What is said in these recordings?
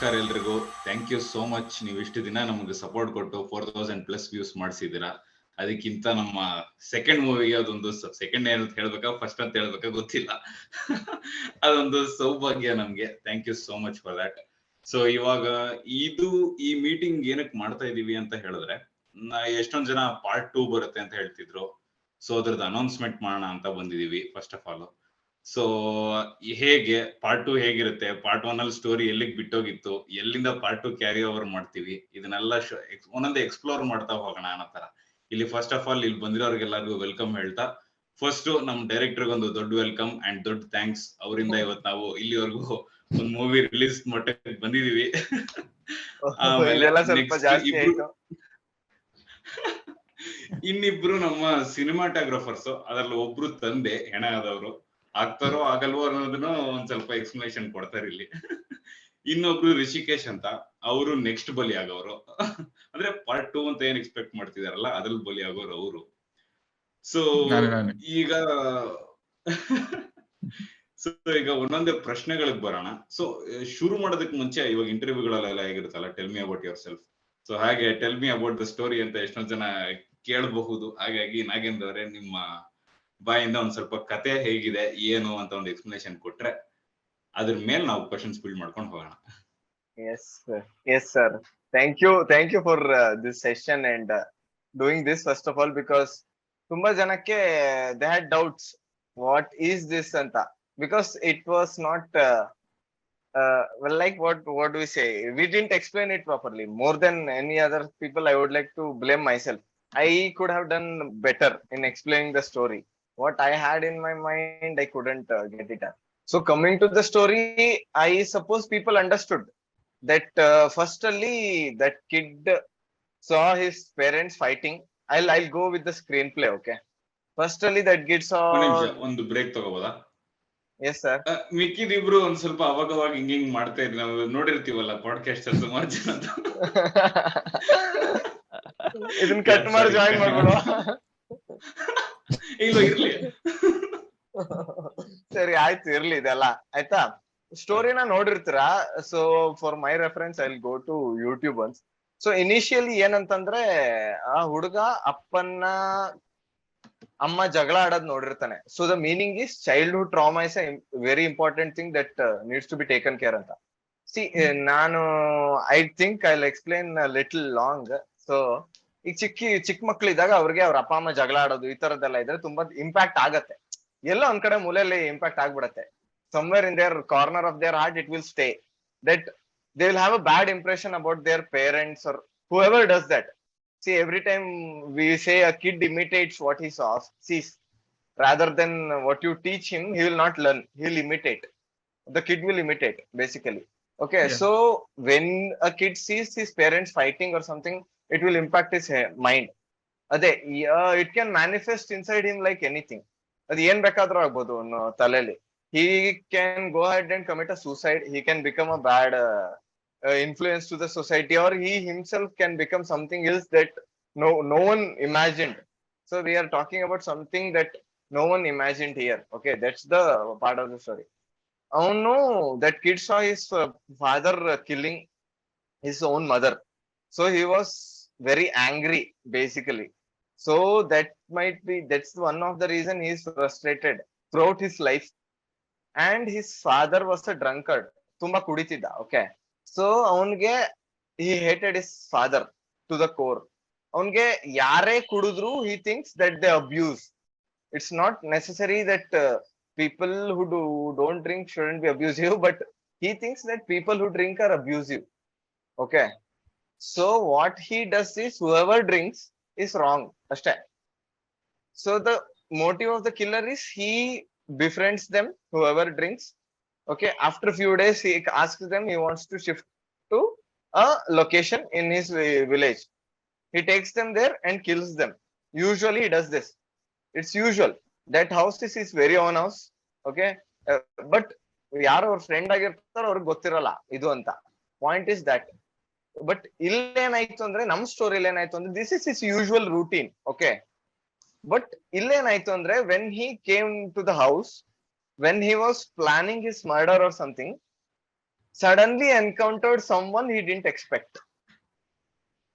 ನಮಸ್ಕಾರ ಎಲ್ರಿಗೂ. Thank you so much. ನೀವು ಇಷ್ಟು ದಿನ ನಮಗೆ ಸಪೋರ್ಟ್ ಕೊಟ್ಟು 4000+ ವ್ಯೂಸ್ ಮಾಡಿಸಿದ್ದೀರಾ. ಅದಕ್ಕಿಂತ ನಮ್ಮ ಸೆಕೆಂಡ್ ಮೂವಿಗೆ ಅದೊಂದು ಸೆಕೆಂಡ್ ಏನಂತ ಹೇಳ್ಬೇಕಾ ಫಸ್ಟ್ ಅಂತ ಹೇಳ್ಬೇಕಾ ಗೊತ್ತಿಲ್ಲ. ಅದೊಂದು ಸೌಭಾಗ್ಯ ನಮ್ಗೆ. Thank you so much for that. So ಇವಾಗ ಈ ಮೀಟಿಂಗ್ ಏನಕ್ಕೆ ಮಾಡ್ತಾ ಇದೀವಿ ಅಂತ ಹೇಳಿದ್ರೆ, ಎಷ್ಟೊಂದ್ ಜನ ಪಾರ್ಟ್ 2 ಬರುತ್ತೆ ಅಂತ ಹೇಳ್ತಿದ್ರು. ಸೊ ಅದ್ರದ್ದು ಅನೌನ್ಸ್ಮೆಂಟ್ ಮಾಡೋಣ ಅಂತ ಬಂದಿದೀವಿ ಫಸ್ಟ್ ಆಫ್ ಆಲ್. ಸೊ ಹೇಗೆ ಪಾರ್ಟ್ 2 ಹೇಗಿರುತ್ತೆ, ಪಾರ್ಟ್ 1 ಅಲ್ಲಿ ಸ್ಟೋರಿ ಎಲ್ಲಿಗೆ ಬಿಟ್ಟೋಗಿತ್ತು, ಎಲ್ಲಿಂದ ಪಾರ್ಟ್ 2 ಕ್ಯಾರಿ ಓವರ್ ಮಾಡ್ತೀವಿ, ಇದನ್ನೆಲ್ಲ ಒಂದೊಂದೇ ಎಕ್ಸ್ಪ್ಲೋರ್ ಮಾಡ್ತಾ ಹೋಗೋಣ ಅನ್ನೋ ತರ. ಇಲ್ಲಿ ಫಸ್ಟ್ ಆಫ್ ಆಲ್ ಇಲ್ಲಿ ಬಂದಿರೋರಿಗೆಲ್ಲರಿಗೂ ವೆಲ್ಕಮ್ ಹೇಳ್ತಾ, ಫಸ್ಟ್ ನಮ್ ಡೈರೆಕ್ಟರ್ ಒಂದು ದೊಡ್ಡ ವೆಲ್ಕಮ್ ಅಂಡ್ ದೊಡ್ಡ ಥ್ಯಾಂಕ್ಸ್. ಅವರಿಂದ ಇವತ್ತು ನಾವು ಇಲ್ಲಿವರೆಗೂ ಒಂದು ಮೂವಿ ರಿಲೀಸ್ ಮಟ್ಟಕ್ಕೆ ಬಂದಿದೀವಿ. ಆಮೇಲೆ ಇನ್ನಿಬ್ರು ನಮ್ಮ ಸಿನಿಮಾಟೋಗ್ರಾಫರ್ಸ್, ಅದ್ರಲ್ಲಿ ಒಬ್ರು ತಂದೆ ಹೆಣ ಆದವರು, ಆಗ್ತಾರೋ ಆಗಲ್ವೋ ಅನ್ನೋದನ್ನ ಒಂದ್ ಸ್ವಲ್ಪ ಎಕ್ಸ್ಪ್ಲನೇಷನ್ ಕೊಡ್ತಾರೆ ಇಲ್ಲಿ. ಇನ್ನೊಬ್ರು ಋಷಿಕೇಶ್ ಅಂತ, ಅವರು ನೆಕ್ಸ್ಟ್ ಬಲಿ ಆಗೋರು. ಅಂದ್ರೆ ಪಾರ್ಟ್ 2 ಅಂತ ಏನ್ ಎಕ್ಸ್ಪೆಕ್ಟ್ ಮಾಡ್ತಿದಾರಲ್ಲ ಅದ್ರಲ್ಲಿ ಬಲಿ ಆಗೋರು ಅವರು. ಸೊ ಈಗ ಒಂದೊಂದೇ ಪ್ರಶ್ನೆಗಳಿಗೆ ಬರೋಣ. ಸೊ ಶುರು ಮಾಡೋದಕ್ಕೆ ಮುಂಚೆ ಇವಾಗ ಇಂಟರ್ವ್ಯೂಗಳೆಲ್ಲ ಹೇಗಿರುತ್ತಲ್ಲ, tell me about yourself. So ಹಾಗೆ tell me about the story ಅಂತ ಎಷ್ಟೊಂದ್ ಜನ ಕೇಳಬಹುದು. ಹಾಗಾಗಿ ನಾಗೇಂದ್ರ ಅವರೇ, ನಿಮ್ಮ ಬಾಯಿಂದ ಒಂದ್ ಸ್ವಲ್ಪ ಕತೆ ಹೇಗಿದೆ ಏನು ಅಂತ ಒಂದು ಎಕ್ಸ್ಪ್ಲನೇಷನ್ ಕೊಟ್ರೆ ಅದ್ರ ಮೇಲೆ ನಾವು ಕ್ವೆಶ್ಚನ್ಸ್ ಬಿಲ್ಡ್ ಮಾಡ್ಕೊಂಡು ಹೋಗೋಣ. Yes sir, thank you for this session and doing this first of all, because ತುಂಬಾ ಜನಕ್ಕೆ they had doubts what is this anta, because it was not well, like what do we say, we didn't explain it properly. More than any other people, I would like to blame myself. I could have done better in explaining the story. What I had in my mind, I couldn't get it up. So coming to the story, I suppose people understood that firstly that kid saw his parents fighting. I'll go with the screenplay, okay? Firstly that kid saw... ಒಂದು break ತಗೋಬೋದಾ? Yes sir. ಮಿಕ್ಕಿದಿಬ್ರು ಒಂದ್ ಸ್ವಲ್ಪ ಅವಾಗ ಹಿಂಗ್ ಮಾಡ್ತಾ ಇದ್ರಿ, ನಾವು ನೋಡಿರ್ತೀವಲ್ಲ podcast ಅಲ್ಲಿ ಸುಮಾರು ಜನ. ಇದನ್ನ ಕಟ್ ಮಾಡಿ ಜಾಯಿನ್ ಮಾಡ್ಬಿಡುವ. ಇಲ್ಲ ಇರ್ಲಿ, ಸರಿ ಆಯ್ತು, ಇರ್ಲಿ ಇದೆಲ್ಲ ಆಯ್ತಾ. ಸ್ಟೋರಿನ ನೋಡಿರ್ತೀರಾ. So for my reference I will go to YouTube once. So initially ಏನಂತಂದ್ರೆ, ಆ ಹುಡುಗ ಅಪ್ಪನ ಅಮ್ಮ ಜಗಳ ಆಡೋದ್ ನೋಡಿರ್ತಾನೆ. So the meaning is childhood trauma is a very important thing that needs to be taken care ಅಂತ. ಸಿ ನಾನು I think I will explain little long. So ಈಗ ಚಿಕ್ಕ ಮಕ್ಳಿದ್ದಾಗ ಅವ್ರಿಗೆ ಅವ್ರ ಅಪ್ಪ ಅಮ್ಮ ಜಗಳ ಆಡೋದು ಈ ತರದ್ದೆಲ್ಲ ಇದ್ರೆ ತುಂಬಾ ಇಂಪ್ಯಾಕ್ಟ್ ಆಗತ್ತೆ. ಎಲ್ಲೋ ಒಂದ್ ಕಡೆ ಮೂಲೆಯಲ್ಲಿ ಇಂಪ್ಯಾಕ್ಟ್ ಆಗ್ಬಿಡತ್ತೆ. somewhere in their corner of their heart it will stay, that they will have a bad impression about their parents or whoever does that. See, every time we say a kid imitates what he sees, rather than what you teach him, he will not learn, he will imitate. The kid will imitate basically. Okay, yeah. So when a kid sees his parents fighting or something, it will impact his mind. It can manifest inside him like anything. ಅದು ಏನ್ ಬೇಕಾದ್ರೂ ಆಗ್ಬೋದು ತಲೆಯಲ್ಲಿ. He can go ahead and commit a suicide. He can become a bad influence to the society, or he himself can become something else that no one imagined. So we are talking about something that no one imagined here. Okay, that's the part of the story. Oh no, that kid saw his father killing his own mother. So he was very angry basically. So that's one of the reason he is frustrated throughout his life. And his father was a drunkard, ತುಂಬಾ ಕುಡಿತಿದ್ದ. Okay, so ಅವನ್ಗೆ he hated his father to the core. ಅವನ್ಗೆ ಯಾರೇ ಕುಡಿದ್ರು he thinks that they abuse. It's not necessary that people who don't drink shouldn't be abusive, but he thinks that people who drink are abusive. Okay, so what he does is whoever drinks is wrong ಅಷ್ಟೇ. So the motive of the killer is he befriends them, whoever drinks. Okay, after a few days he asks them, he wants to shift to a location in his village. He takes them there and kills them. Usually he does this. It's usual. That house is his very own house. Okay, but ಯಾರು ಅವ್ರ friend ಆಗಿರ್ತಾರೋ ಅವ್ರಿಗೆ ಗೊತ್ತಿರಲ್ಲ ಇದು ಅಂತ. Point is that. But ಇಲ್ಲೇನಾಯ್ತು ಅಂದ್ರೆ, ನಮ್ ಸ್ಟೋರಿಲಿ ಏನಾಯ್ತು ಅಂದ್ರೆ, this is his usual routine. Okay, but ಇಲ್ಲೇನಾಯ್ತು ಅಂದ್ರೆ, when he came to the house, when he was planning his murder or something, suddenly encountered someone he didn't expect.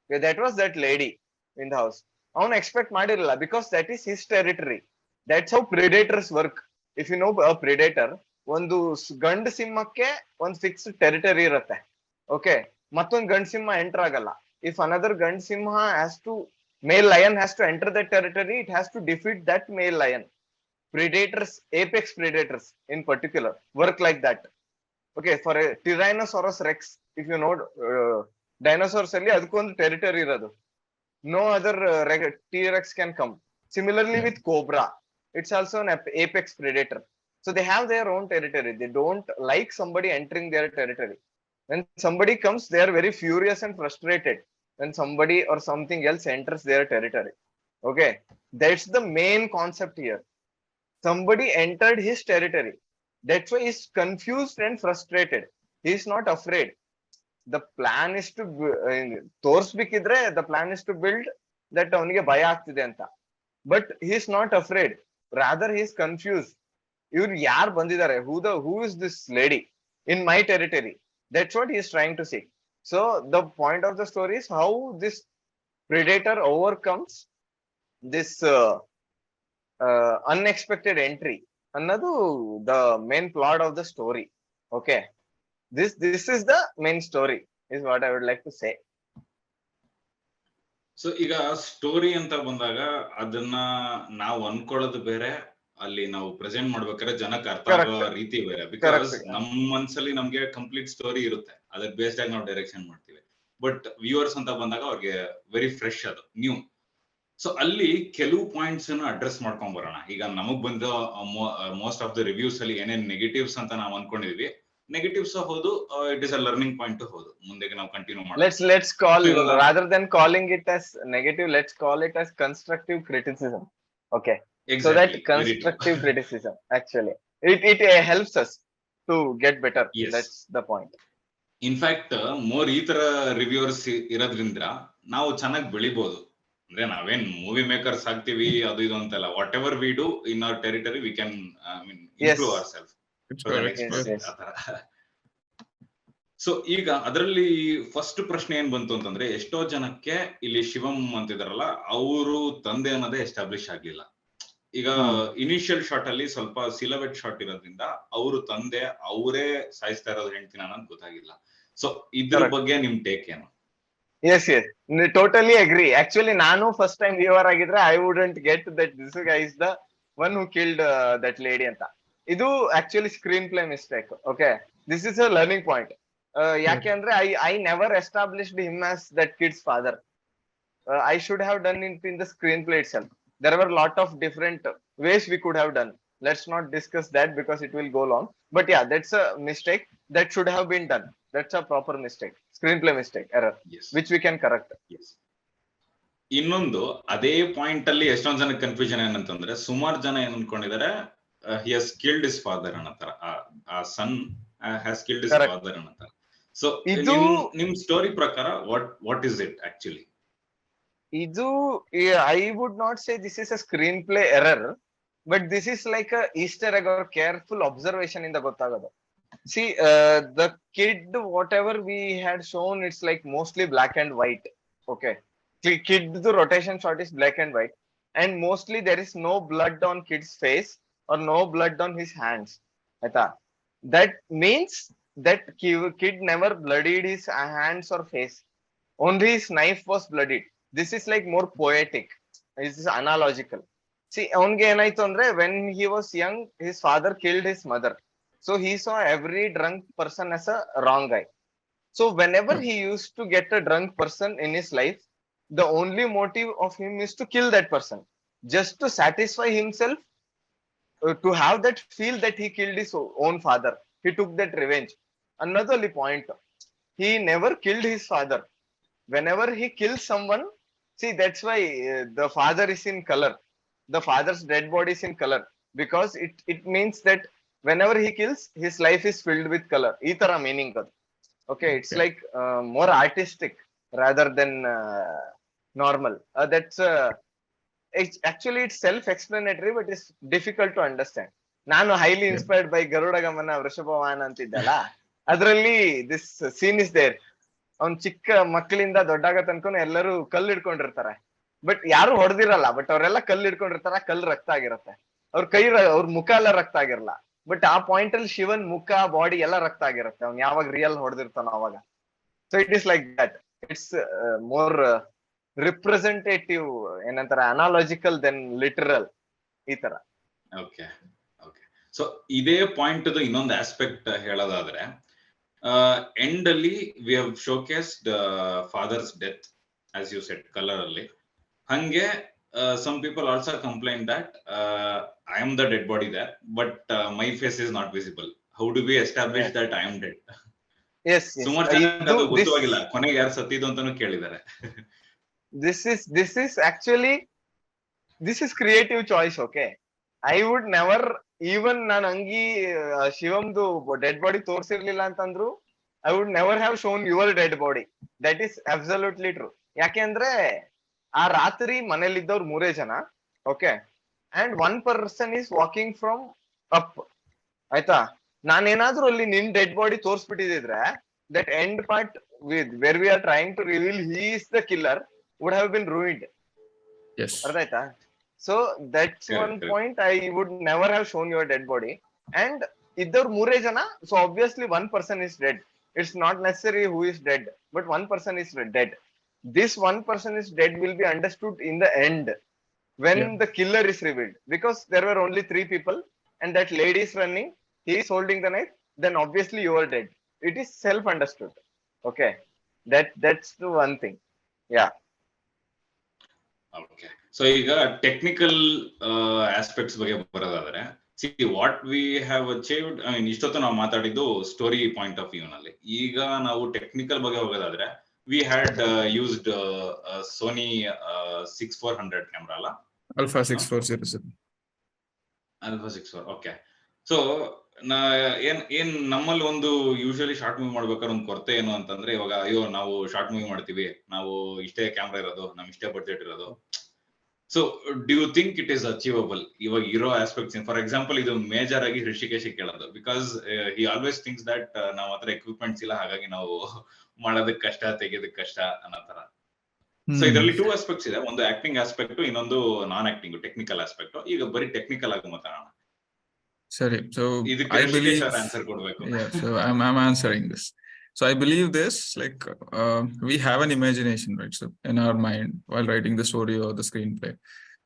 Okay, that was that lady in the house. ಅವನು expect ಮಾಡಿರಲಿಲ್ಲ because that is his territory. That's how predators work. If you know a predator, ಒಂದು ಗಂಡು ಸಿಂಹಕ್ಕೆ ಒಂದು fixed territory ಇರುತ್ತೆ. Okay, ಮತ್ತೊಂದು ಗಂಡು ಸಿಂಹ enter ಆಗಲ್ಲ. ಇಫ್ ಅನದರ್ ಗಂಡು ಸಿಂಹ has to, male lion has to enter that territory, it has to defeat that male lion. Predators, apex predators in particular, work like that. Okay, for a Tyrannosaurus Rex, if you know, dinosaurs ಅಲ್ಲಿ ಅದಕ್ಕೊಂದು territory ಇರೋದು. No other T-Rex can come. Similarly with Cobra, it's also an apex predator. So they have their own territory. They don't like somebody entering their territory. When somebody comes, they are very furious and frustrated when somebody or something else enters their territory. Okay, that's the main concept here. Somebody entered his territory. That's why he's confused and frustrated. He's not afraid. The plan is to ತೋರ್ಸ್ಬೇಕಿದ್ರೆ the plan is to build that ಅವನಿಗೆ ಭಯ ಆಗ್ತಿದೆ ಅಂತ. But he's not afraid. Rather he is confused. ಇವ್ರು ಯಾರು ಬಂದಿದ್ದಾರೆ? Who is this lady in my territory? That's what he is trying to see. So the point of the story is how this predator overcomes this unexpected entry. Another the main plot of the story. Okay, this is the main story is what I would like to say. So ಈಗ story ಅಂತ ಬಂದಾಗ ಅದನ್ನ ನಾವು ಅನ್ಕೊಳ್ಳೋದು ಬೇರೆ, ಅಲ್ಲಿ ನಾವು present ಮಾಡ್ಬೇಕಾದ್ರೆ ಜನಕ್ಕೆ ಅರ್ಥ ಆಗೋ ರೀತಿ ಬೇರೆ. ಬಿಕಾಸ್ ನಮ್ಮ ಮನ್ಸಲ್ಲಿ ನಮ್ಗೆ ಕಂಪ್ಲೀಟ್ ಸ್ಟೋರಿ ಇರುತ್ತೆ, ಅದಕ್ಕೆ ಬೇಸ್ಡ್ ಆಗಿ ನಾವು ಡೈರೆಕ್ಷನ್ ಮಾಡ್ತೀವಿ. ಬಟ್ ವ್ಯೂವರ್ಸ್ ಅಂತ ಬಂದಾಗ ಅವ್ರಿಗೆ ವೆರಿ ಫ್ರೆಶ್, ಅದು ನ್ಯೂ. ಸೊ ಅಲ್ಲಿ ಕೆಲವು ಪಾಯಿಂಟ್ಸ್ ಅನ್ನು ಅಡ್ರೆಸ್ ಮಾಡ್ಕೊಂಡ್ ಬರೋಣ. ಈಗ ನಮಗ್ ಬಂದ ಮೋಸ್ಟ್ ಆಫ್ ದ ರಿವ್ಯೂಸ್ ಅಲ್ಲಿ ಏನೇನ್ ನೆಗೆಟಿವ್ಸ್ ಅಂತ ನಾವು ಅನ್ಕೊಂಡಿದ್ವಿ, ನೆಗೆಟಿವ್ಸ್ ಹೌದು, it is a learning point ಹೌದು. ಮುಂದೆ ನಾವು ಕಂಟಿನ್ಯೂ ಮಾಡೋಣ. Let's call, rather than calling it as negative, let's call it as constructive criticism. Okay, exactly. So that constructive criticism actually it helps us to get better. Yes. That's the point. In fact, more ಈ ತರ reviewers ಇರೋದ್ರಿಂದ ನಾವು ಚೆನ್ನಾಗಿ ಬೆಳಿಬಹುದು. ಅಂದ್ರೆ ನಾವೇನ್ movie makers ಆಗ್ತೀವಿ ಅದು ಇದು ಅಂತಲ್ಲ. What ever we do in our territory we can improve our self. So ಈಗ ಅದರಲ್ಲಿ ಫಸ್ಟ್ ಪ್ರಶ್ನೆ ಏನ್ ಬಂತು ಅಂತಂದ್ರೆ, ಎಷ್ಟೋ ಜನಕ್ಕೆ ಇಲ್ಲಿ ಶಿವಂ ಅಂತಿದಾರಲ್ಲ, ಅವರು ತಂದೆ ಅನ್ನೋದೇ ಎಸ್ಟಾಬ್ಲಿಷ್ ಆಗ್ಲಿಲ್ಲ. ಈಗ ಇನಿಷಿಯಲ್ ಶಾಟ್ ಅಲ್ಲಿ ಸ್ವಲ್ಪ ಸಿಲವೆಟ್ ಶಾಟ್ ಇರೋದ್ರಿಂದ ಅವರು ತಂದೆ ಅವರೇ ಸಾಯಿಸ್ತಾ ಇರೋದು ಹೆಂಡ್ತಿನ ಅನ್ನೋದು ಗೊತ್ತಾಗಿಲ್ಲ. ಸೊ ಇದ್ರ ಬಗ್ಗೆ ನಿಮ್ ಟೇಕ್ ಏನು? Yes, totally agree. Actually, ನಾನು ಫಸ್ಟ್ ಟೈಮ್ ವ್ಯೂವರ್ ಆಗಿದ್ರೆ I wouldn't get that this guy is the one who killed that lady ಅಂತ. ಇದು actually screen play mistake. Okay, this is a learning point. ಯಾಕೆ ಅಂದ್ರೆ I never established him as that kid's father. I should have done it in the screenplay itself. There were a lot of different ways we could have done. Let's not discuss that because it will go long. But yeah, that's a mistake that should have been done. That's a proper mistake, screenplay mistake, error. Yes. Which we can correct. Yes. ಇನ್ನೊಂದು ಅದೇ point ಅಲ್ಲಿ ಎಷ್ಟೊಂದ್ ಜನ confusion ಏನಂತಂದ್ರೆ, ಸುಮಾರು ಜನ ಏನ್ ಅನ್ಕೊಂಡಿದ್ದಾರೆ, he has killed his father ಅನ್ನತ್ತರ, ಆ son has killed his father ಅನ್ನತ್ತರ. ಸೊ ನಿಮ್ ಸ್ಟೋರಿ ಪ್ರಕಾರ what is it actually? ಇದು I would not say this is a screenplay error, but this is like a Easter egg or careful observation in the ಗೊತ್ತಾಗೋದು. See, the kid, whatever we had shown, it's like mostly black and white. Okay, kid, the rotation shot is black and white, and mostly there is no blood on kid's face or no blood on his hands. That means that kid never bloodied his hands or face. Only his knife was bloodied. This is like more poetic. This is analogical. See, ಅವನ್ಗೆ ಏನಾಯ್ತು ಅಂದ್ರೆ, when he was young, his father killed his mother. So he saw every drunk person as a wrong guy. So whenever he used to get a drunk person in his life, the only motive of him is to kill that person, just to satisfy himself, to have that feel that he killed his own father. He took that revenge. Another point, he never killed his father. Whenever he kills someone, see, that's why the father is in color. The father's dead body is in color, because it means that whenever he kills, his life is filled with color. Itara meaning adu. Okay, it's like more artistic rather than normal. That's actually it's self-explanatory, but it's difficult to understand. ನಾನು highly inspired by Garuda ಗಮನ ವೃಷಭವಾಹನ ಅಂತಿದ್ದಲ್ಲ, ಅದ್ರಲ್ಲಿ this scene is there. ಅವ್ನ್ ಚಿಕ್ಕ ಮಕ್ಕಳಿಂದ ದೊಡ್ಡಾಗ ತನಕ ಎಲ್ಲರೂ ಕಲ್ಲು ಹಿಡ್ಕೊಂಡಿರ್ತಾರೆ, but ಯಾರು ಹೊಡೆದಿರಲ್ಲ, ಬಟ್ ಅವರೆಲ್ಲ ಕಲ್ಲು ಹಿಡ್ಕೊಂಡಿರ್ತಾರ, ಕಲ್ಲು ರಕ್ತ ಆಗಿರತ್ತೆ. ಅವ್ರ ಕೈ ಅವ್ರ ಮುಖ ಎಲ್ಲ ರಕ್ತ ಆಗಿರಲ್ಲ, ಬಟ್ ಆ ಪಾಯಿಂಟ್ ಅಲ್ಲಿ ಶಿವನ್ ಮುಖ ಬಾಡಿ ಎಲ್ಲ ರಕ್ತ ಆಗಿರುತ್ತೆ ಅವ್ನ್ ಯಾವಾಗ ರಿಯಲ್ ಹೊಡೆದಿರ್ತಾನೋ ಅವಾಗ. So it is like that. It's more representative, ಏನಂತಾರೆ, ಅನಾಲಜಿಕಲ್ ದೆನ್ ಲಿಟರಲ್, ಈ ತರ. Okay okay. ಸೊ ಇದೇ ಪಾಯಿಂಟ್ ಇನ್ನೊಂದು ಆಸ್ಪೆಕ್ಟ್ ಹೇಳೋದಾದ್ರೆ, ಎಂಡ್ ಅಲ್ಲಿ we have showcased father's death as you set colour ಅಲ್ಲಿ. ಹಂಗೆ some people also complain that I am the dead body there, but my face is not visible. How do we establish that I am dead? Yes, ಸುಮಾರು ಜನ ಅದು ಗೊತ್ತಾಗಿಲ್ಲ, ಕೊನೆಗೆ ಯಾರು ಸತ್ತಿದ್ದು ಅಂತಾನು ಕೇಳಿದ್ದಾರೆ. this is actually this is creative choice. Okay, I would never, even ನಾನು ಅಂಗಿ ಶಿವಂದು ಡೆಡ್ ಬಾಡಿ ತೋರ್ಸಿರ್ಲಿಲ್ಲ ಅಂತಂದ್ರು, I would never have shown your dead body. That is absolutely true. ಯಾಕೆ ಅಂದ್ರೆ ಆ ರಾತ್ರಿ ಮನೇಲಿದ್ದವ್ರು 3 ಜನ, okay, and 1 person is walking from up, ಆಯ್ತಾ. ನಾನೇನಾದ್ರೂ ಅಲ್ಲಿ ನಿನ್ ಡೆಡ್ ಬಾಡಿ ತೋರ್ಸ್ಬಿಟ್ಟಿದ್ರೆ, that end part with where we are trying to reveal he is the killer would have been ruined. ಅರ್ಥ ಆಯ್ತಾ? So that's one point. I would never have shown your dead body. And ಇದ್ದವ್ರು 3 ಜನ, so obviously 1 person is dead. It's not necessary who is dead, but 1 person is dead. This 1 person is dead will be understood in the end when the killer is revealed, because there were only 3 people and that lady is running, he is holding the knife, then obviously you are dead. It is self understood. Okay, that's the one thing. Yeah. Okay, so ಈಗ technical aspects ಬಗ್ಗೆ ಬರೋದಾದ್ರೆ, see what we have achieved, I mean ಇಷ್ಟೊತ್ತು ನಾವು ಮಾತಾಡಿದ್ದು story point of view ನಲ್ಲಿ. ಈಗ ನಾವು technical ಬಗ್ಗೆ ಹೋಗೋದಾದ್ರೆ, we had used Sony 6400 camera ಅಲ್ಲ, Alpha 6407. Alpha 64. Okay, so ಏನ್ ನಮ್ಮಲ್ಲಿ ಒಂದು ಯೂಶಲಿ ಶಾರ್ಟ್ ಮೂವಿ ಮಾಡ್ಬೇಕಾದ್ರೆ ಒಂದು ಕೊರತೆ ಏನು ಅಂತಂದ್ರೆ, ಇವಾಗ ಅಯ್ಯೋ ನಾವು ಶಾರ್ಟ್ ಮೂವಿ ಮಾಡ್ತೀವಿ, ನಾವು ಇಷ್ಟೇ ಕ್ಯಾಮ್ರಾ ಇರೋದು, ನಮ್ ಇಷ್ಟೇ ಬಡ್ಜೆಟ್ ಇರೋದು. So do you think it is achievable ಇವಾಗ ಇರೋ ಆಸ್ಪೆಕ್ಟ್ಸ್? ಫಾರ್ ಎಕ್ಸಾಂಪಲ್, ಇದು ಮೇಜರ್ ಆಗಿ ಹೃಷಿಕೇಶ್ ಕೇಳೋದು, because he always thinks that ನಾವು ಹತ್ರ ಎಕ್ವಿಪ್ಮೆಂಟ್ಸ್ ಇಲ್ಲ, ಹಾಗಾಗಿ ನಾವು ಮಾಡೋದಕ್ಕೆ ಕಷ್ಟ, ತೆಗೆಯೋದಕ್ಕೆ ಕಷ್ಟ ಅನ್ನೋ ತರ. ಸೊ ಇದರಲ್ಲಿ 2 ಆಸ್ಪೆಕ್ಟ್ಸ್ ಇದೆ, ಒಂದು ಆಕ್ಟಿಂಗ್ ಆಸ್ಪೆಕ್ಟ್, ಇನ್ನೊಂದು ನಾನ್ ಆಕ್ಟಿಂಗ್ ಟೆಕ್ನಿಕಲ್ ಆಸ್ಪೆಕ್ಟ್. ಈಗ ಬರೀ ಟೆಕ್ನಿಕಲ್ ಆಗಿ ಮಾತಾಡೋಣ. Sorry, so I believe answer ಕೊಡಬೇಕು. Yeah, so I'm answering this. So I believe this, like we have an imagination, right? So in our mind while writing the story or the screenplay.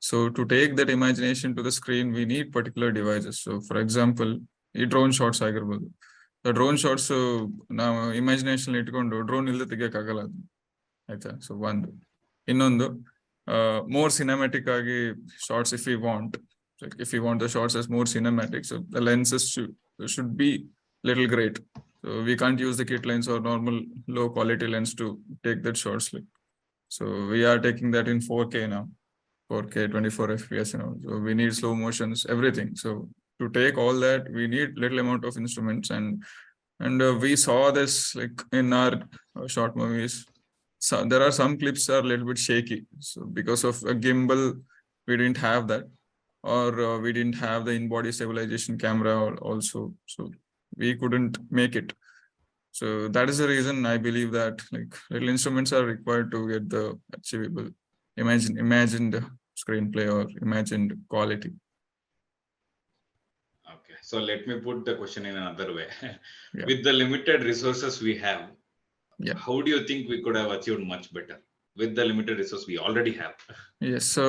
So to take that imagination to the screen, we need particular devices. So for example, ಈ drone shots ಆಗಿರ್ಬೋದು. The drone shots ನಾವು imagination ಇಟ್ಕೊಂಡು drone ಇಲ್ಲದೆ ತೆಗಿಯಕ್ಕಾಗಲ್ಲ, ಆಯ್ತಾ? So ಒಂದು. ಇನ್ನೊಂದು, more cinematic ಆಗಿ shots if we want. Like if you want the shots as more cinematic, so the lenses should be little great. So we can't use the kit lens or normal low quality lens to take that shots. Like, so we are taking that in 4K now, 4K 24 FPS now. So we need slow motions, everything. So to take all that, we need little amount of instruments, and we saw this like in our short movies. So there are some clips are a little bit shaky. So because of a gimbal, we didn't have that. Or we didn't have the in-body stabilization camera also, so we couldn't make it. So that is the reason I believe that like little instruments are required to get the achievable imagined screenplay or imagined quality. Okay, so let me put the question in another way. With the limited resources we have, how do you think we could have achieved much better with the limited resources we already have? Yes, so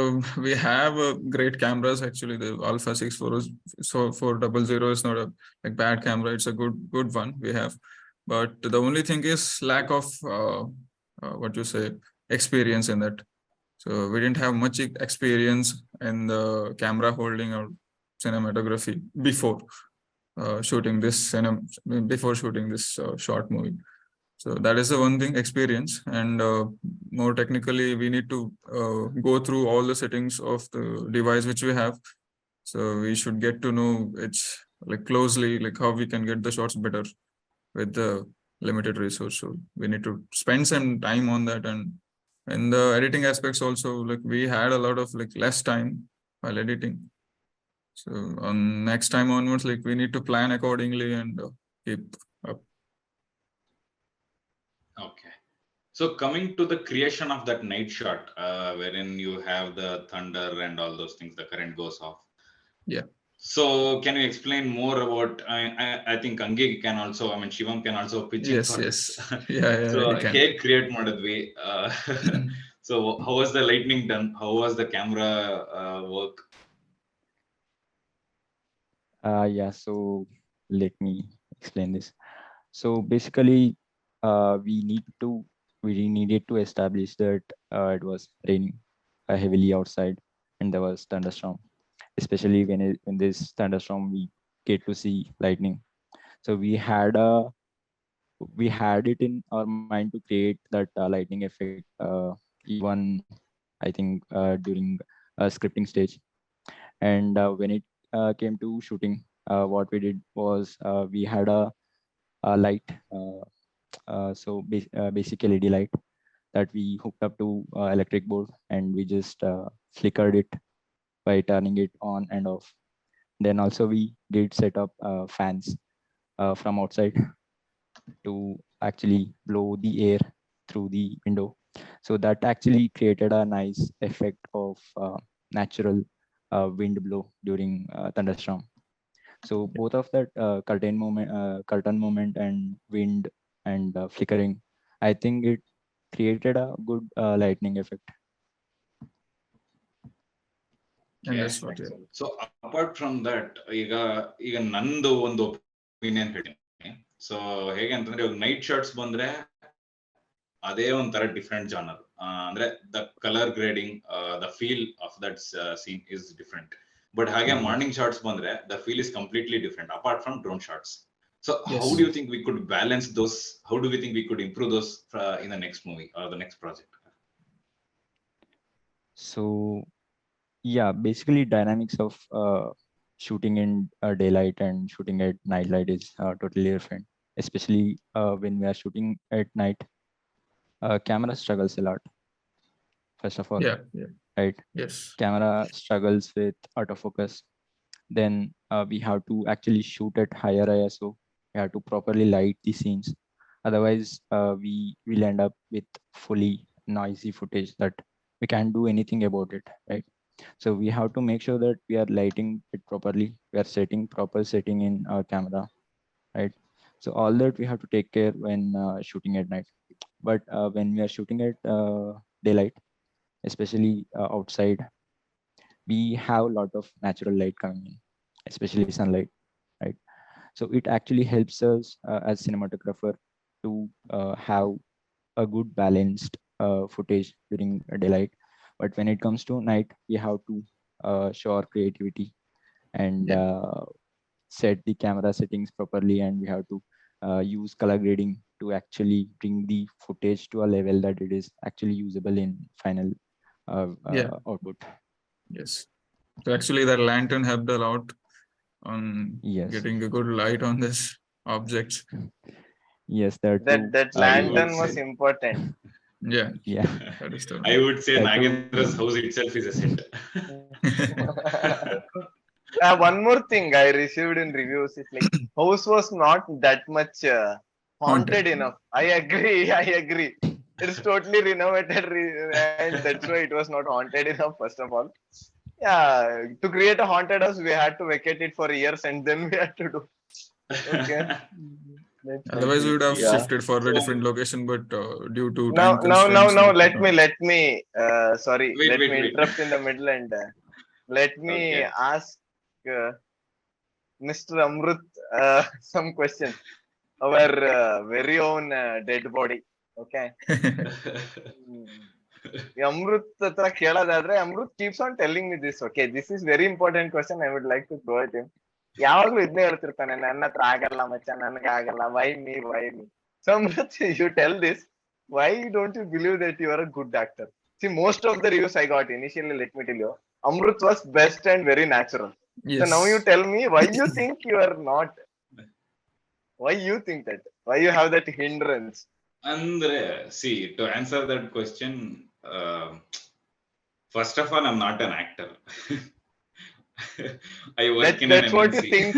we have great cameras. Actually, the Alpha 6400 is not a like bad camera. It's a good one we have, but the only thing is lack of what you say experience in that. So we didn't have much experience in the camera holding or cinematography before shooting this short movie. So that is the one thing, experience. And more technically, we need to go through all the settings of the device which we have. So we should get to know it's like closely, like how we can get the shots better with the limited resource. So we need to spend some time on that. And in the editing aspects also, like we had a lot of like less time while editing. So on next time onwards, like we need to plan accordingly and keep up. Okay. So coming to the creation of that night shot, wherein you have the thunder and all those things, the current goes off. Yeah. So can you explain more about? I think Angi can also. I mean, Shivam can also pitch in Yes, for yes. this. Yeah, So he can. ಹೇಗೆ create ಮಾಡಿದ್ವಿ? So how was the lighting done? How was the camera work? Yeah, so let me explain this. So basically, we needed to establish that it was raining heavily outside and there was thunderstorm. Especially when this thunderstorm, we get to see lightning. So we had it in our mind to create that lightning effect even I think during scripting stage. And when it came to shooting, what we did was we had a light, basic LED light that we hooked up to electric board, and we just flickered it by turning it on and off. Then also we did set up fans from outside to actually blow the air through the window. So that actually created a nice effect of natural wind blow during thunderstorm. So both of that curtain movement and wind and flickering, I think it created a good lightning effect. And that's what, yeah. So apart from that, ಈಗ ನಂದು ಒಂದು opinion ಹೇಳ್ತೀನಿ. So ಹೇಗೆ ಅಂತಂದ್ರೆ ಇವಾಗ night shots ಬಂದ್ರೆ ಅದೇ ಒಂಥರ ಡಿಫ್ರೆಂಟ್ ಜಾನರ್. ಅಂದ್ರೆ the colour grading, the feel of that scene is different. But ಹಾಗೆ ಮಾರ್ನಿಂಗ್ ಶಾಟ್ಸ್ ಬಂದ್ರೆ the feel is completely different apart from drone shots. So how do you think we could balance those? How do we think we could improve those in the next movie or the next project? So yeah, basically dynamics of shooting in daylight and shooting at night light is totally different. Especially when we are shooting at night, camera struggles a lot. First of all, right? Yes. Camera struggles with autofocus. Then we have to actually shoot at higher ISO. We have to properly light the scenes. Otherwise, we will end up with fully noisy footage that we can't do anything about it, right? So we have to make sure that we are lighting it properly. We are setting proper setting in our camera, right? So all that we have to take care when shooting at night. But when we are shooting at daylight, especially outside, we have a lot of natural light coming in, especially sunlight, right? So it actually helps us as cinematographer to have a good balanced footage during daylight. But when it comes to night, we have to show our creativity and set the camera settings properly, and we have to use color grading to actually bring the footage to a level that it is actually usable in final output. Yes. So actually that lantern helped a lot on getting a good light on this objects. Yes, that lantern was important. Yeah. That is I would say Nagendra's house itself is a set. One more thing I received in reviews is like house was not that much haunted enough. I agree. It's totally renovated and that's why it was not haunted enough, first of all. Yeah, to create a haunted house, we had to vacate it for years and then we had to do. Okay. Otherwise, we would have shifted for a different location, but due to now, let me sorry, wait, let me interrupt in the middle and let me ask Mr. Amruth some questions. Our very own dead body. Okay. Amruth hatra ಕೇಳೋದಾದ್ರೆ Amruth keeps on telling me this. Okay, this is very important question. I would like to throw at him. ಯಾವಾಗ್ಲೂ ಇದನ್ನೇ ಹೇಳ್ತಿರ್ತಾನೆ, ನನ್ನ ಹತ್ರ ಆಗಲ್ಲ ಮಚ್ಚ, ನನಗೆ ಆಗಲ್ಲ, why me. So Amruth, you tell this. Why don't you believe that you are a good actor? See, most of the reviews I got initially, let me tell you, Amruth was best and very natural. Yes. So now you tell me why you think you are not. Why you think that? Why you have that hindrance? Andre, see, to answer that question, first of all, I'm not an actor. I work in that's an what MNC. You think.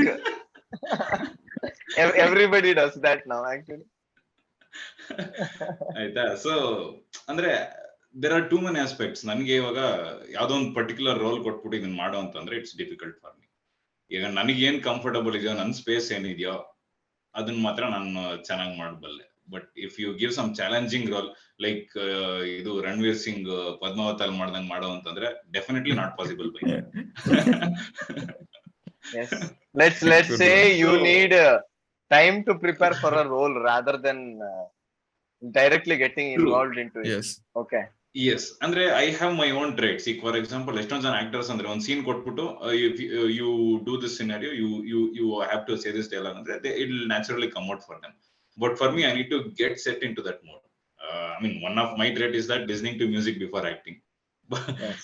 Everybody does that now, actually. ಆಯ್ತಾ. So ಅಂದ್ರೆ there are too many aspects. ನನ್ಗೆ ಇವಾಗ ಯಾವ್ದೋ ಒಂದು particular roll ಕೊಟ್ಬಿಟ್ಟು ಇದನ್ನ ಮಾಡೋ ಅಂತಂದ್ರೆ ಇಟ್ಸ್ ಡಿಫಿಕಲ್ಟ್ ಫಾರ್ ಮಿ. ಈಗ ನನಗೆ ಏನ್ ಕಂಫರ್ಟಬಲ್ ಇದೆಯೋ, ನನ್ನ ಸ್ಪೇಸ್ ಏನಿದೆಯೋ ಅದನ್ನ ಮಾತ್ರ ನಾನು ಚೆನ್ನಾಗಿ ಮಾಡಬಲ್ಲೆ. But if you give some challenging role like ಇದು ರಣವೀರ್ ಸಿಂಗ್ ಪದ್ಮಾವತಾಲ್ ಮಾಡ್ದಂಗ್ ಮಾಡೋ ಅಂತಂದ್ರೆ definitely not possible bye. Yes. Let's say you need time to prepare for a role rather than directly getting involved into it. Yes. Okay. Yes. ಅಂದ್ರೆ I have my own traits. ಈಗ for example ಎಷ್ಟೊಂದ್ ಜನ actors ಅಂದ್ರೆ ಒಂದ್ scene ಕೊಟ್ಬಿಟ್ಟು you do this scenario, you have to say this dialogue ಅಂದ್ರೆ it will naturally come out for them. But for me, I need to get set into that mode. I mean, one of my trait is that listening to music before acting. Yes.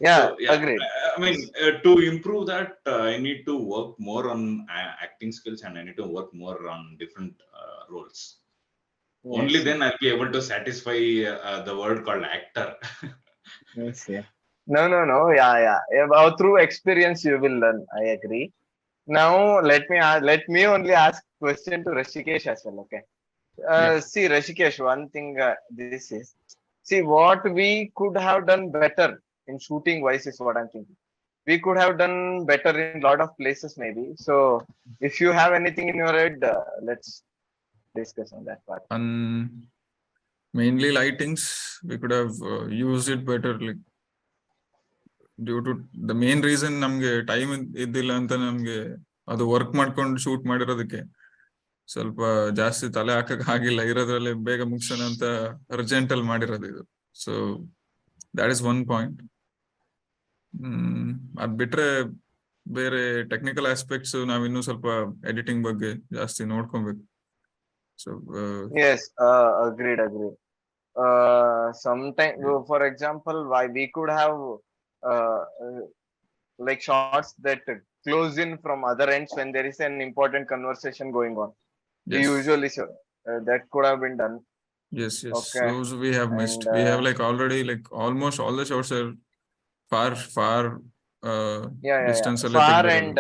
Yeah, so, yeah, agreed. I mean, to improve that, I need to work more on acting skills, and I need to work more on different roles. Yes. Only then I'll be able to satisfy the word called actor. Yes, yeah. No. Yeah. Through experience, you will learn. I agree. Now, let me only ask question to Hrashikesh as well. Okay. Yes. See, Hrashikesh, one thing this is, see what we could have done better in shooting wise is what I'm thinking. We could have done better in a lot of places maybe. So if you have anything in your head, let's discuss on that part. Mainly lightings, we could have used it better. Like due to the main reason ನಮ್ಗೆ time ಇದ್ದಿಲ್ಲ ಅಂತ ನಮ್ಗೆ ಅದು work ಮಾಡ್ಕೊಂಡು shoot ಮಾಡಿರೋದಕ್ಕೆ ಸ್ವಲ್ಪ ಜಾಸ್ತಿ ತಲೆ ಹಾಕಕ್ ಆಗಿಲ್ಲ. ಇರೋದ್ರಲ್ಲಿ ಬೇಗ ಮುಗಿಸೋಣ ಅಂತ ಅರ್ಜೆಂಟ್ ಅಲ್ಲಿ ಮಾಡಿರೋದು ಇದು. So that is one point. ಅದ್ ಬಿಟ್ರೆ ಬೇರೆ ಟೆಕ್ನಿಕಲ್ ಆಸ್ಪೆಕ್ಟ್ಸ್ ನಾವಿನ್ನೂ ಸ್ವಲ್ಪ ಎಡಿಟಿಂಗ್ ಬಗ್ಗೆ ಜಾಸ್ತಿ ನೋಡ್ಕೊಬೇಕು. So yes, agreed. Sometimes, for example, why we could have like shots that close in from other ends when there is an important conversation going on. yes. We usually show that could have been done. Yes. Okay. Those we have missed. And, we have like already like almost all the shots are far distance. Far and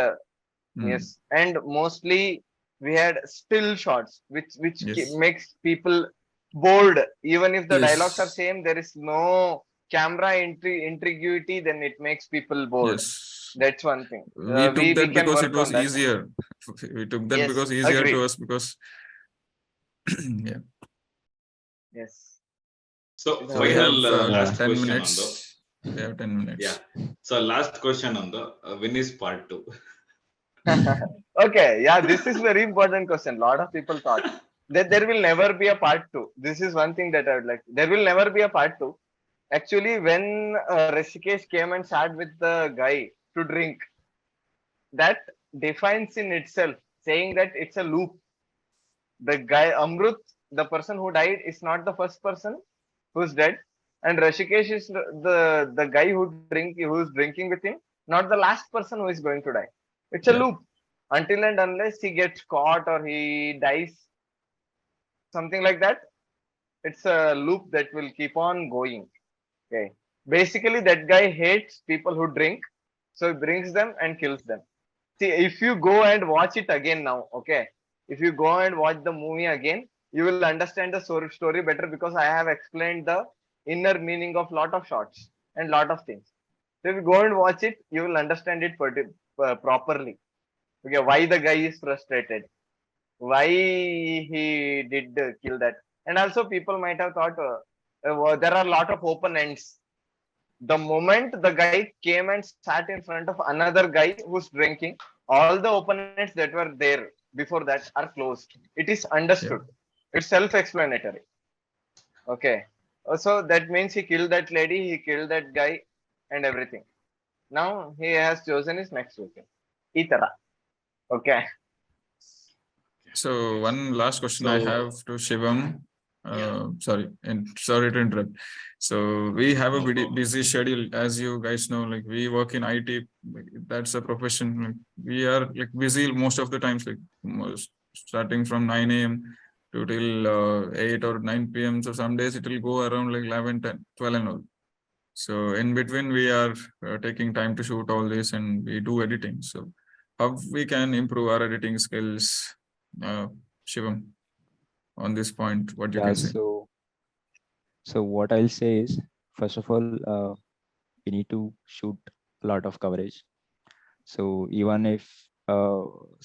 yes, and mostly we had still shots which yes. makes people bored. Even if the yes. dialogues are same, there is no camera intriguity, then it makes people bored. Yes. That's one thing. We took that we can because work it was on that. easier. We took that Yes, because easier agreed. to us because yeah. Yes. So we have last 10 question minutes. on the. We have 10 minutes. Yeah. So last question on the when is part 2? Okay. Yeah, this is very important question. A lot of people thought that there will never be a part 2. This is one thing that I would like. There will never be a part 2. Actually, when Hrashikesh came and sat with the guy to drink, that defines in itself, saying that it's a loop. The guy Amruth, the person who died, is not the first person who's dead, and Hrashikesh is the guy who's drinking with him, not the last person who is going to die. It's a loop until and unless he gets caught or he dies, something like that. It's a loop that will keep on going. Okay. Basically, that guy hates people who drink, so he brings them and kills them. See, if you go and watch it again now, okay, if you go and watch the movie again, you will understand the story better because I have explained the inner meaning of lot of shots and lot of things. So if you go and watch it, you will understand it properly. Okay, why the guy is frustrated, why he did kill that. And also people might have thought there are a lot of open ends. The moment the guy came and sat in front of another guy who's drinking, all the open ends that were there before that are closed. It is understood. It's self-explanatory. Okay. So that means he killed that lady, he killed that guy and everything. Now he has chosen his next weekend. Itara. Okay. So one last question I have to Shivam. Sorry to interrupt. So we have a busy schedule, as you guys know. Like we work in IT, that's a profession. Like, we are like busy most of the times, like starting from 9 a.m. to till 8 or 9 p.m. So some days it will go around like 11, 10, 12 and all. So in between we are taking time to shoot all this and we do editing. So how we can improve our editing skills, Shivam, on this point, what you can say? So what I'll say is, first of all, we need to shoot a lot of coverage. So even if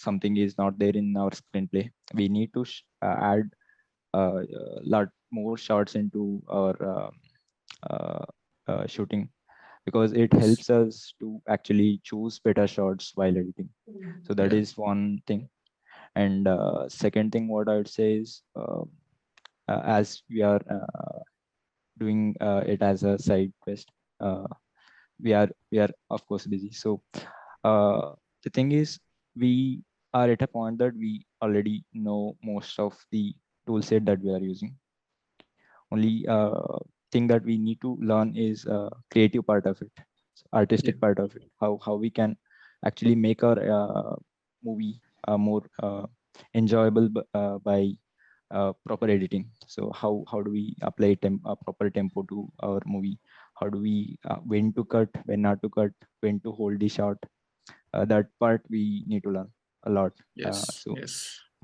something is not there in our screenplay, we need to add a lot more shots into our shooting, because it helps us to actually choose better shots while editing. So that is one thing. And second thing, what I would say is, as we are doing it as a side quest, we are of course busy. So the thing is, we are at a point that we already know most of the tool set that we are using. Only thing that we need to learn is creative part of it, artistic part of it, how we can actually make our movie more enjoyable by proper editing. So how do we apply a proper tempo to our movie? How do we when to cut, when not to cut, when to hold the shot? That part we need to learn a lot. So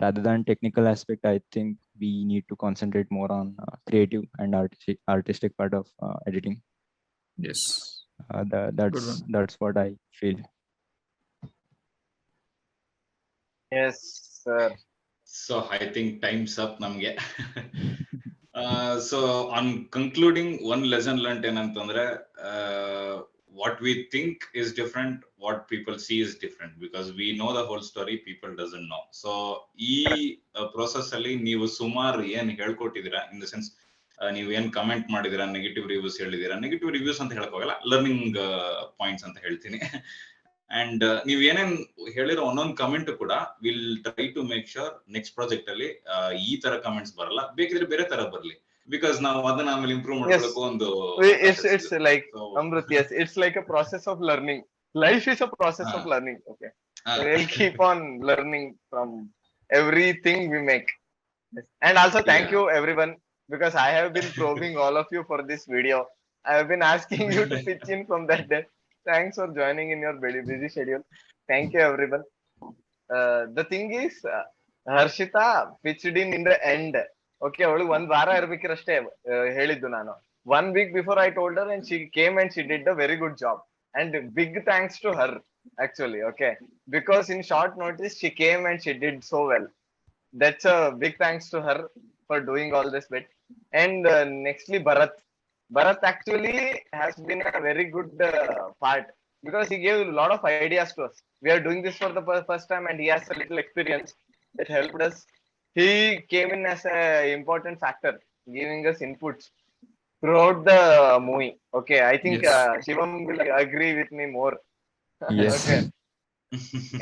rather than technical aspect, I think we need to concentrate more on creative and artistic part of editing. Yes. That's what I feel. Yes, sir. So I think time's up namge. So on concluding, one lesson learned enantandre, what we think is different, what people see is different, because we know the whole story, people doesn't know. So ee process alli neevu sumar yen helkottidira, in the sense ನೀವು ಏನ್ comment ಮಾಡಿದಿರಾ, negative reviews ಹೇಳಿದಿರಾ. Negative reviews ಅಂತ ಹೇಳಕ್ ಹೋಗಲ್ಲ, learning points ಅಂತ ಹೇಳ್ತೀನಿ. And ನೀವ್ ಏನೇನ್ ಹೇಳಿರೋ ಒಂದೊಂದು ಕಮೆಂಟ್ ಕೂಡ will try to make sure next project ಅಲ್ಲಿ ಈ ತರ ಕಮೆಂಟ್ಸ್ ಬರಲ್ಲ, ಬೇಕಿದ್ರೆ ಬೇರೆ ತರ ಬರ್ಲಿ, ಬಿಕಾಸ್ ನಾವು ಅದನ್ನ ಆಮೇಲೆ ಇಂಪ್ರೂವ್ ಮಾಡ್ಕೊಳ್ಳೋಕೆ ಒಂದು it's like Amruth, yes, it's like a process of learning. Life is a process of learning. Okay, we'll keep on learning from everything we make. And also thank you everyone, because I have been probing all of you for this video. I have been asking you to pitch in from that day. Thanks for joining in your very busy schedule. Thank you everyone. The thing is, Harshita pitched in the end. Okay, ಅವಳು ಒಂದ್ ವಾರ ಇರ್ಬೇಕಿರಷ್ಟೇ ಹೇಳಿದ್ದು ನಾನು. 1 week before I told her, and she came and she did a very good job. And big thanks to her, actually. Okay, because in short notice she came and she did so well. That's a big thanks to her for doing all this bit. And nextly, Bharath actually has been a very good part, because he gave a lot of ideas to us. We are doing this for the first time, and he has a little experience. It helped us. He came in as an important factor, giving us inputs throughout the movie. Okay, I think Shivam will agree with me more. Yes. Okay.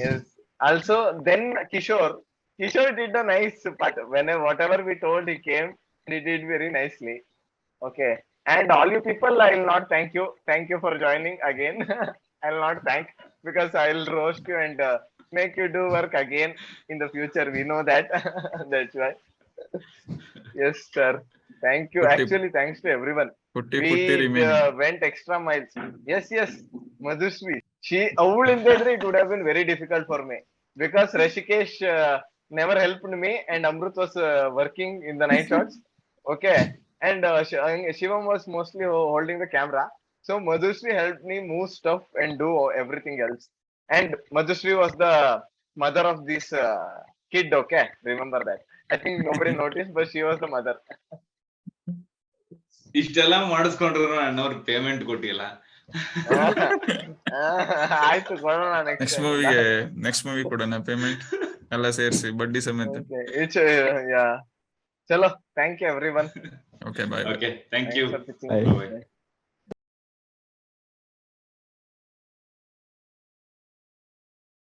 Yes. Also, then Kishor did a nice part. Whatever we told, he came and he did very nicely. Okay. And all you people, I will not thank you. Thank you for joining again. I will not thank, because I will roast you and make you do work again in the future. We know that. That's why. Yes, sir. Thank you. Actually, thanks to everyone. We went extra miles. Yes. Madhushri. It would have been very difficult for me, because Hrashikesh never helped me, and Amruth was working in the night shots. Okay. And Shivam was mostly holding the camera. So Madhushri helped me move stuff and do everything else. And Madhushri was the mother of this kid. Okay, remember that. I think nobody noticed, but she was the mother. ಇಷ್ಟೆಲ್ಲ ಮಾಡಿಸ್ಕೊಂಡ್ರು ಅಣ್ಣವ್ರ payment ಕೊಟ್ಟಿಲ್ಲ. ಆಯ್ತು, ಕೊಡೋಣ next movie ಕೊಡೋಣ payment ಎಲ್ಲ ಸೇರಿಸಿ ಬಡ್ಡಿ ಸಮೇತ. ಚಲೋ, thank you everyone. Okay, bye. Okay, thank you. Bye.